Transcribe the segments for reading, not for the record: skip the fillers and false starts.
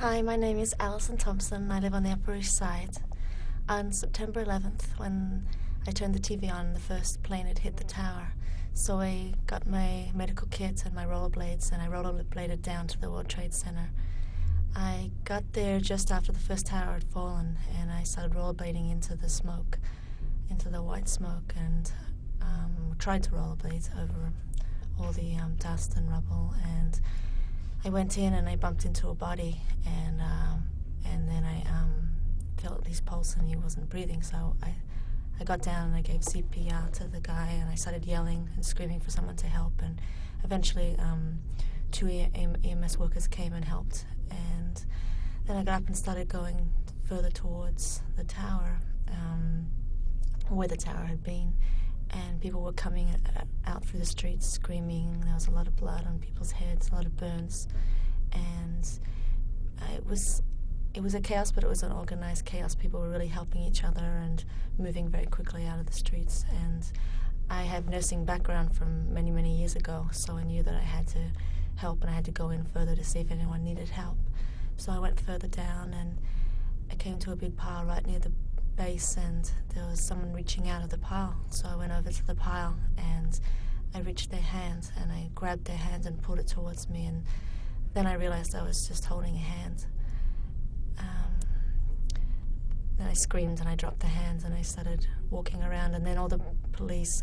Hi, my name is Alison Thompson. I live on the Upper East Side. On September 11th, when I turned the TV on, the first plane had hit the tower. So I got my medical kit and my rollerblades, and I rollerbladed down to the World Trade Center. I got there just after the first tower had fallen, and I started rollerblading into the smoke, into the white smoke, and tried to rollerblade over all the dust and rubble. And I went in and I bumped into a body, and then I felt his pulse and he wasn't breathing. So I got down and I gave CPR to the guy, and I started yelling and screaming for someone to help. And eventually, two EMS workers came and helped. And then I got up and started going further towards the tower, where the tower had been. And people were coming out through the streets screaming. There was a lot of blood on people's heads, a lot of burns. And it was a chaos, but it was an organized chaos. People were really helping each other and moving very quickly out of the streets. And I have nursing background from many, many years ago, so I knew that I had to help, and I had to go in further to see if anyone needed help. So I went further down, and I came to a big pile right near the base, and there was someone reaching out of the pile. So I went over to the pile, and I reached their hand, and I grabbed their hand and pulled it towards me, and then I realized I was just holding a hand. Then I screamed and I dropped the hands, and I started walking around, and then all the police,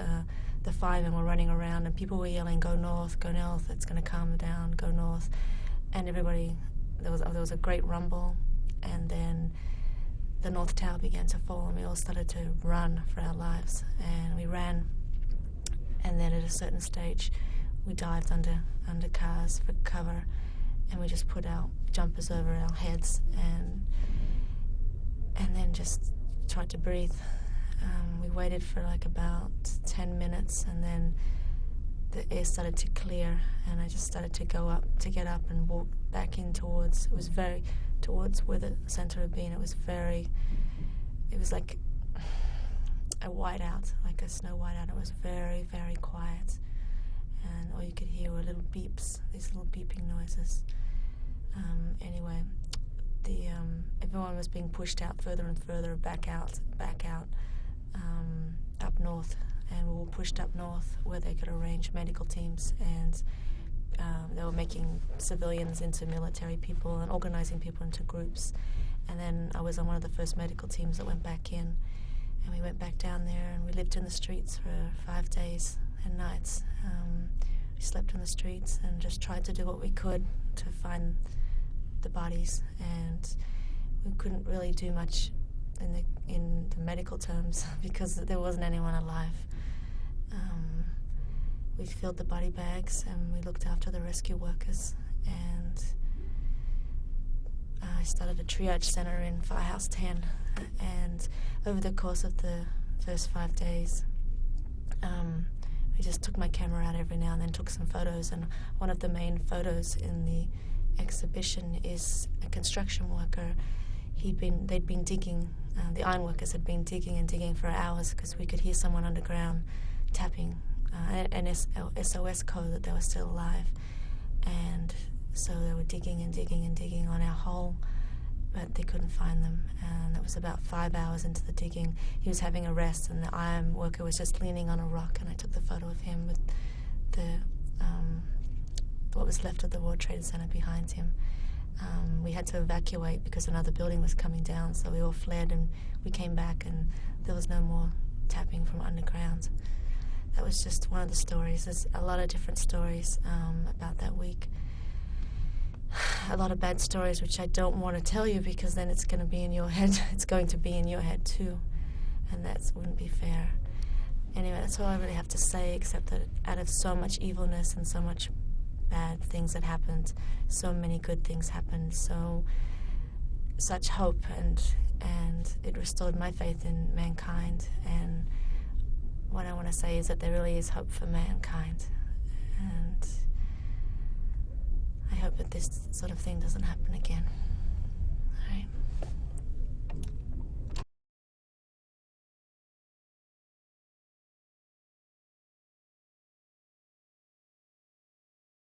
the firemen were running around, and people were yelling, go north, it's going to calm down, go north. And everybody, there was a great rumble, and then the North Tower began to fall, and we all started to run for our lives. And we ran, and then at a certain stage, we dived under cars for cover, and we just put our jumpers over our heads, and then just tried to breathe. We waited for like about 10 minutes, and then the air started to clear, and I just started to get up and walk back in towards where the center had been. It was like a whiteout, like a snow whiteout. It was very, very quiet, and all you could hear were little beeps, these little beeping noises. Anyway, everyone was being pushed out further and further, back out, up north, and we were pushed up north where they could arrange medical teams, and they were making civilians into military people and organizing people into groups. And then I was on one of the first medical teams that went back in, and we went back down there, and we lived in the streets for 5 days and nights. We slept in the streets and just tried to do what we could to find the bodies, and we couldn't really do much in the medical terms because there wasn't anyone alive. We filled the body bags, and we looked after the rescue workers, and I started a triage center in Firehouse 10, and over the course of the first 5 days, I just took my camera out every now and then, took some photos, and one of the main photos in the exhibition is a construction worker. They'd been digging, the ironworkers had been digging and digging for hours because we could hear someone underground tapping an SOS code that they were still alive. And so they were digging and digging and digging on our hole, but they couldn't find them. And that was about 5 hours into the digging. He was having a rest, and the iron worker was just leaning on a rock, and I took the photo of him with what was left of the World Trade Center behind him. We had to evacuate because another building was coming down, so we all fled, and we came back, and there was no more tapping from underground. That was just one of the stories. There's a lot of different stories about that week. A lot of bad stories which I don't want to tell you because then it's going to be in your head. It's going to be in your head too, and that wouldn't be fair. Anyway, that's all I really have to say, except that out of so much evilness and so much bad things that happened, so many good things happened, such hope, and it restored my faith in mankind. And what I want to say is that there really is hope for mankind, and I hope that this sort of thing doesn't happen again.